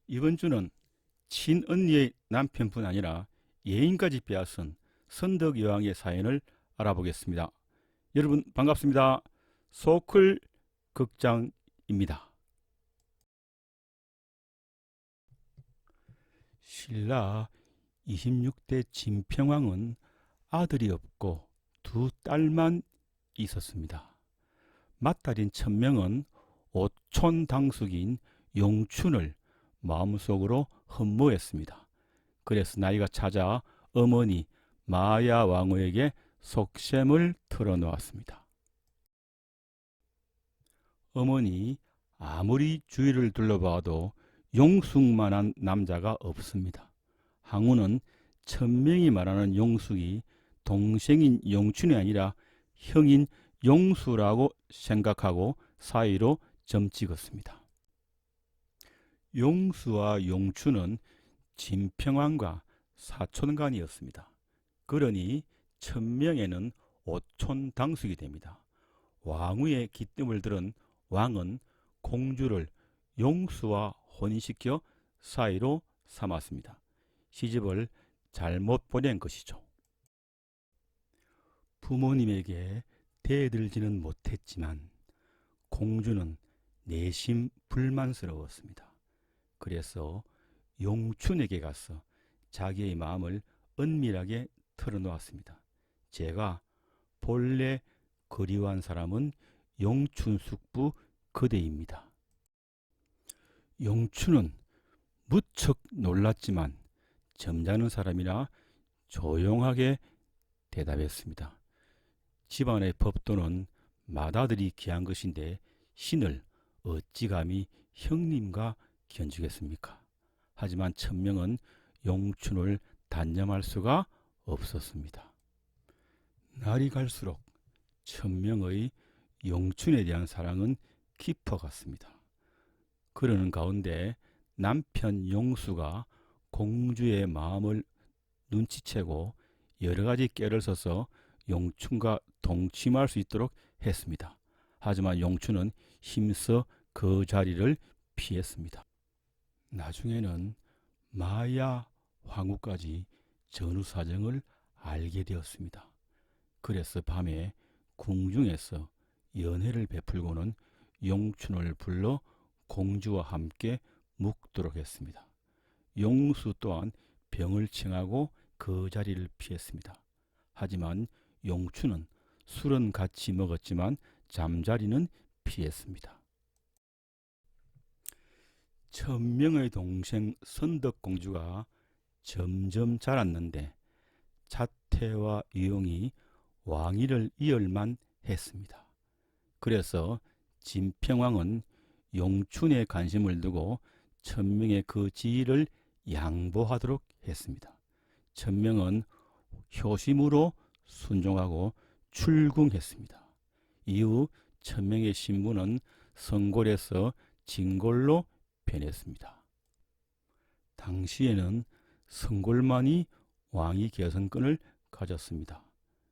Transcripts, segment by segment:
이번 주는 친언니의 남편뿐 아니라 예인까지 빼앗은 선덕 여왕의 사연을 알아보겠습니다. 여러분 반갑습니다. 소클 극장입니다. 신라 26대 진평왕은 아들이 없고 두 딸만 있었습니다. 맏딸인 천명은 오촌 당숙인 용춘을 마음속으로 흠모했습니다. 그래서 나이가 차자 어머니 마야 왕후에게 속셈을 털어놓았습니다. 어머니, 아무리 주위를 둘러봐도 용숙만한 남자가 없습니다. 항우는 천명이 말하는 용숙이 동생인 용춘이 아니라 형인 용수라고 생각하고 사이로 점 찍었습니다. 용수와 용춘은 진평왕과 사촌간이었습니다. 그러니 천명에는 오촌 당숙이 됩니다. 왕후의 기뜸을 들은 왕은 공주를 용수와 혼인시켜 사이로 삼았습니다. 시집을 잘못 보낸 것이죠. 부모님에게 대들지는 못했지만 공주는 내심 불만스러웠습니다. 그래서 용춘에게 가서 자기의 마음을 은밀하게 털어놓았습니다. 제가 본래 그리워한 사람은 용춘숙부 그대입니다. 용춘은 무척 놀랐지만 점잖은 사람이라 조용하게 대답했습니다. 집안의 법도는 맏아들이 귀한 것인데 신을 어찌 감히 형님과 견주겠습니까? 하지만 천명은 용춘을 단념할 수가 없었습니다. 날이 갈수록 천명의 용춘에 대한 사랑은 깊어갔습니다. 그러는 가운데 남편 용수가 공주의 마음을 눈치채고 여러 가지 깨를 써서 용춘과 동침할 수 있도록 했습니다. 하지만 용춘은 힘써 그 자리를 피했습니다. 나중에는 마야 황후까지 전후 사정을 알게 되었습니다. 그래서 밤에 궁중에서 연회를 베풀고는 용춘을 불러 공주와 함께 묵도록 했습니다. 용수 또한 병을 청하고 그 자리를 피했습니다. 하지만 용춘은 술은 같이 먹었지만 잠자리는 피했습니다. 천명의 동생 선덕공주가 점점 자랐는데 자태와 유용이 왕위를 이을만 했습니다. 그래서 진평왕은 용춘에 관심을 두고 천명의 그 지위를 양보하도록 했습니다. 천명은 효심으로 순종하고 출궁했습니다. 이후 천명의 신분은 성골에서 진골로 변했습니다. 당시에는 성골만이 왕위 계승권을 가졌습니다.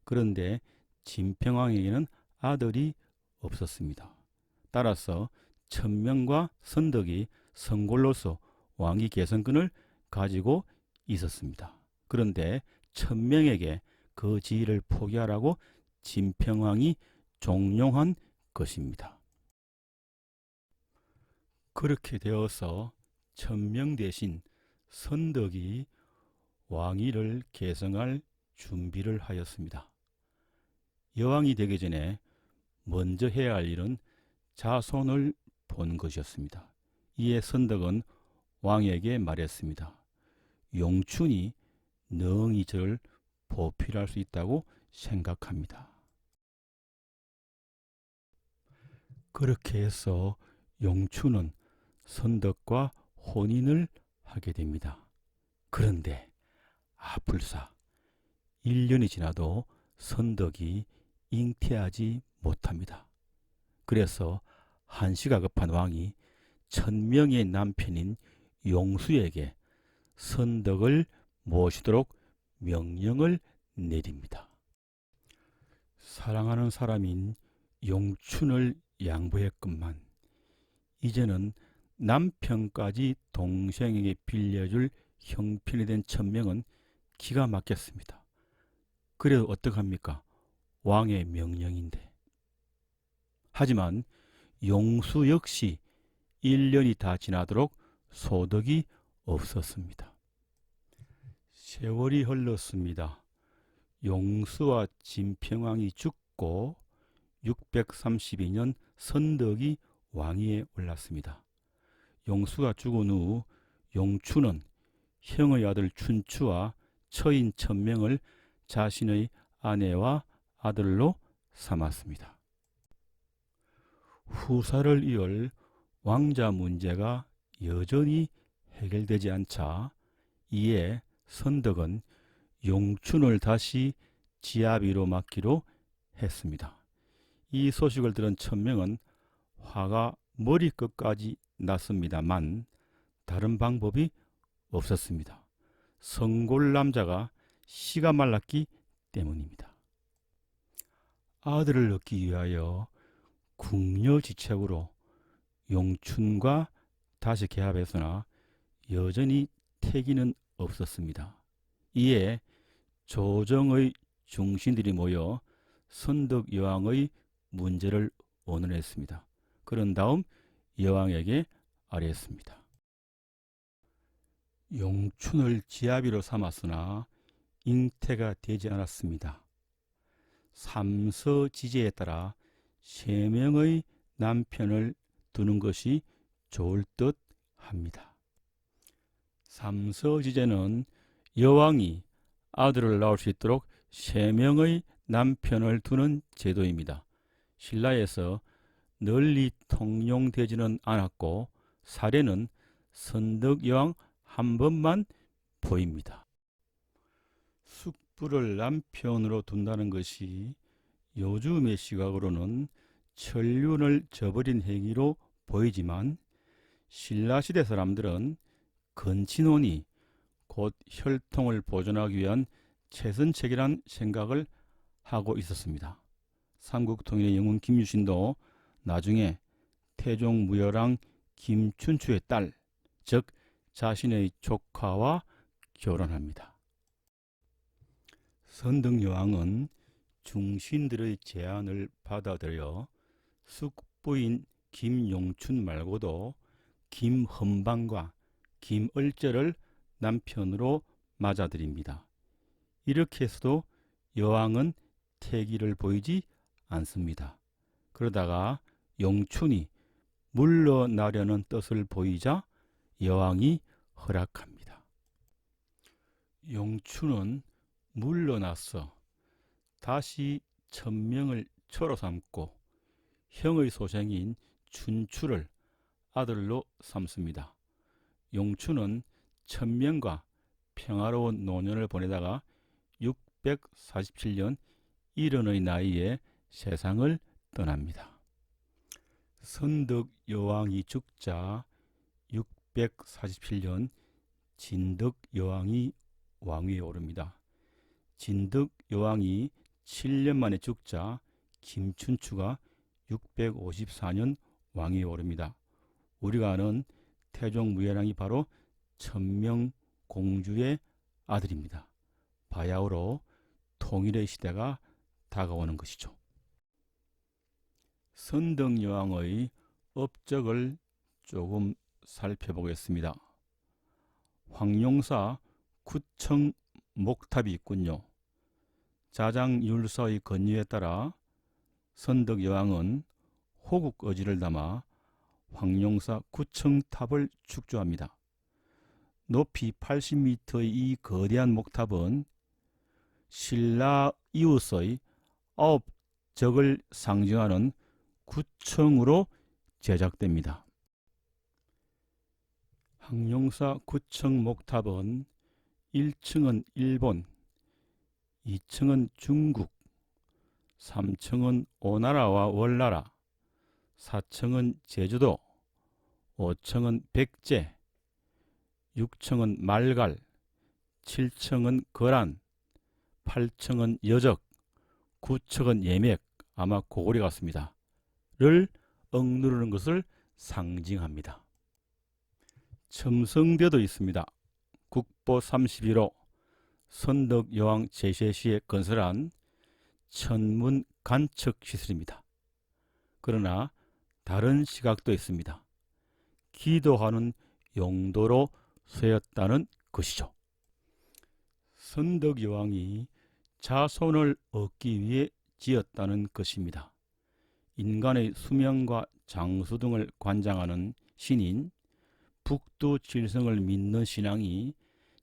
그런데 진평왕에게는 아들이 없었습니다. 따라서 천명과 선덕이 성골로서 왕위 계승권을 가지고 있었습니다. 그런데 천명에게 그 지위를 포기하라고 진평왕이 종용한 것입니다. 그렇게 되어서 천명 대신 선덕이 왕위를 계승할 준비를 하였습니다. 여왕이 되기 전에 먼저 해야 할 일은 자손을 보는 것이었습니다. 이에 선덕은 왕에게 말했습니다. 용춘이 능히 저를 보필할 수 있다고 생각합니다. 그렇게 해서 용춘은 선덕과 혼인을 하게 됩니다. 그런데 불사 1년이 지나도 선덕이 잉태하지 못합니다. 그래서 한시가 급한 왕이 천명의 남편인 용수에게 선덕을 모시도록 명령을 내립니다. 사랑하는 사람인 용춘을 양보했건만 이제는 남편까지 동생에게 빌려줄 형편이 된 천명은 기가 막혔습니다. 그래도 어떡합니까? 왕의 명령인데. 하지만 용수 역시 1년이 다 지나도록 소득이 없었습니다. 세월이 흘렀습니다. 용수와 진평왕이 죽고 632년 선덕이 왕위에 올랐습니다. 용수가 죽은 후 용추는 형의 아들 춘추와 처인 천명을 자신의 아내와 아들로 삼았습니다. 후사를 이을 왕자 문제가 여전히 해결되지 않자 이에 선덕은 용춘을 다시 지아비로 맡기로 했습니다. 이 소식을 들은 천명은 화가 머리끝까지 났습니다만 다른 방법이 없었습니다. 성골 남자가 씨가 말랐기 때문입니다. 아들을 얻기 위하여 궁여지책으로 용춘과 다시 개합했으나 여전히 태기는 없었습니다. 이에 조정의 중신들이 모여 선덕 여왕의 문제를 원언했습니다. 그런 다음 여왕에게 아뢰었습니다. 용춘을 지아비로 삼았으나 잉태가 되지 않았습니다. 삼서지제에 따라 3명의 남편을 두는 것이 좋을 듯 합니다. 삼서지제는 여왕이 아들을 낳을 수 있도록 3명의 남편을 두는 제도입니다. 신라에서 널리 통용되지는 않았고 사례는 선덕여왕 한 번만 보입니다. 숙부를 남편으로 둔다는 것이 요즘의 시각으로는 천륜을 저버린 행위로 보이지만 신라시대 사람들은 건친혼이 곧 혈통을 보존하기 위한 최선책이란 생각을 하고 있었습니다. 삼국통일의 영웅 김유신도 나중에 태종무열왕 김춘추의 딸, 즉 자신의 조카와 결혼합니다. 선덕여왕은 중신들의 제안을 받아들여 숙부인 김용춘 말고도 김헌방과 김을제를 남편으로 맞아들입니다. 이렇게 해서도 여왕은 태기를 보이지 않습니다. 그러다가 용춘이 물러나려는 뜻을 보이자 여왕이 허락합니다. 용춘은 물러나서 다시 천명을 초로 삼고 형의 소생인 춘추를 아들로 삼습니다. 용춘은 천명과 평화로운 노년을 보내다가 647년 70의 나이에 세상을 떠납니다. 선덕여왕이 죽자 647년 진덕여왕이 왕위에 오릅니다. 진덕여왕이 7년 만에 죽자 김춘추가 654년 왕위에 오릅니다. 우리가 아는 태종무열왕이 바로 천명공주의 아들입니다. 바야흐로 통일의 시대가 다가오는 것이죠. 선덕여왕의 업적을 조금 살펴보겠습니다. 황룡사 구청 목탑이 있군요. 자장율사의 건의에 따라 선덕여왕은 호국의지를 담아 황룡사 구청탑을 축조합니다. 높이 80m의 이 거대한 목탑은 신라 이웃의 9적을 상징하는 구청으로 제작됩니다. 황룡사 구청 목탑은 1층은 일본, 2층은 중국, 3층은 오나라와 월나라, 4층은 제주도, 5층은 백제, 6층은 말갈, 7층은 거란, 8층은 여적, 9층은 예맥, 아마 고구려 같습니다. 를 억누르는 것을 상징합니다. 첨성대도 있습니다. 국보 31호 선덕여왕 제세시에 건설한 천문 관측 시설입니다. 그러나 다른 시각도 있습니다. 기도하는 용도로 쓰였다는 것이죠. 선덕여왕이 자손을 얻기 위해 지었다는 것입니다. 인간의 수명과 장수 등을 관장하는 신인 북두칠성을 믿는 신앙이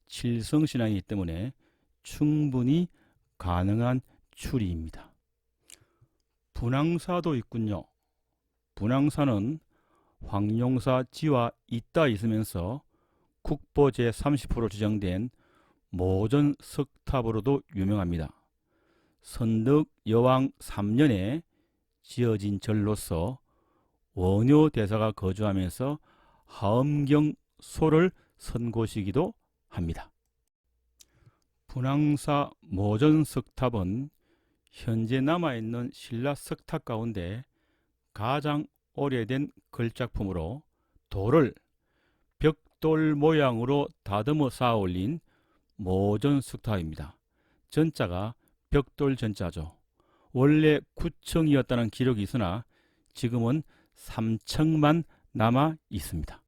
칠성신앙이기 때문에 충분히 가능한 추리입니다. 분황사도 있군요. 분황사는 황룡사 지와 잇따 있으면서 국보 제30호로 지정된 모전 석탑으로도 유명합니다. 선덕여왕 3년에 지어진 절로서 원효대사가 거주하면서 하엄경소를 선 곳이기도 합니다. 분황사 모전석탑은 현재 남아있는 신라 석탑 가운데 가장 오래된 걸작품으로 돌을 벽돌 모양으로 다듬어 쌓아 올린 모전석탑입니다. 전자가 벽돌 전자죠. 원래 9층이었다는 기록이 있으나 지금은 3층만 남아 있습니다.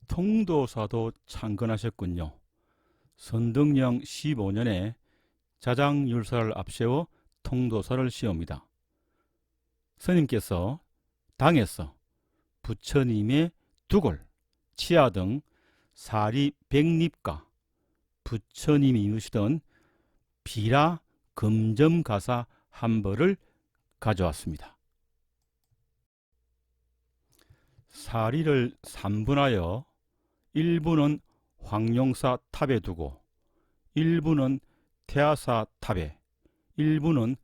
통도사도 창건하셨군요. 선덕여왕 15년에 자장율사를 앞세워 통도사를 씌웁니다. 스님께서 당에서 부처님의 두골, 치아 등 사리 100립과 부처님이 입으시던 비라 금점가사 한 벌을 가져왔습니다. 사리를 3분하여 1분은 황룡사 탑에 두고 1분은 태아사 탑에 1분은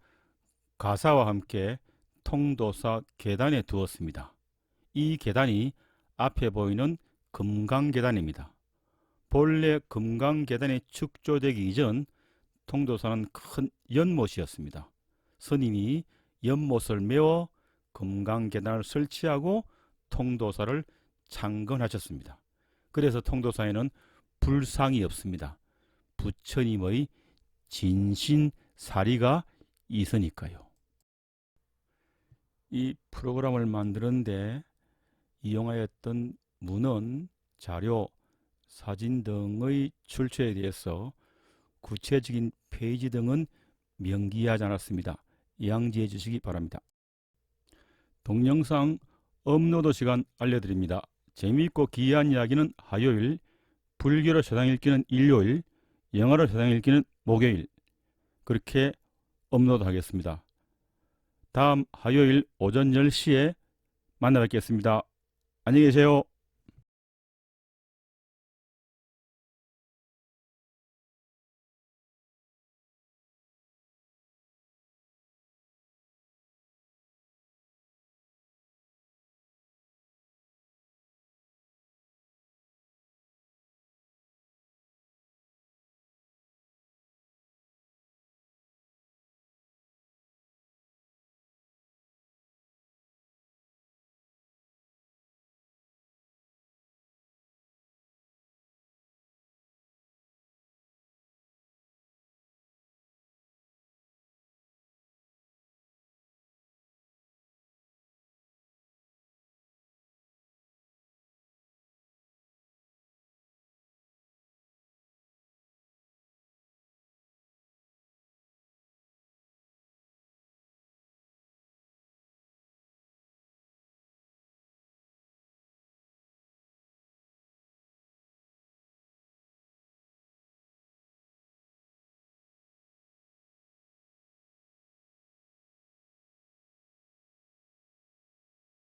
가사와 함께 통도사 계단에 두었습니다. 이 계단이 앞에 보이는 금강계단입니다. 본래 금강계단이 축조되기 이전 통도사는 큰 연못이었습니다. 스님이 연못을 메워 금강계단을 설치하고 통도사를 창건하셨습니다. 그래서 통도사에는 불상이 없습니다. 부처님의 진신사리가 있으니까요. 이 프로그램을 만드는데 이용하였던 문헌, 자료, 사진 등의 출처에 대해서 구체적인 페이지 등은 명기하지 않았습니다. 양지해 주시기 바랍니다. 동영상 업로드 시간 알려드립니다. 재미있고 귀한 이야기는 화요일, 불교로 세상 읽기는 일요일, 영어로 세상 읽기는 목요일 그렇게 업로드 하겠습니다. 다음 화요일 오전 10시에 만나 뵙겠습니다. 안녕히 계세요.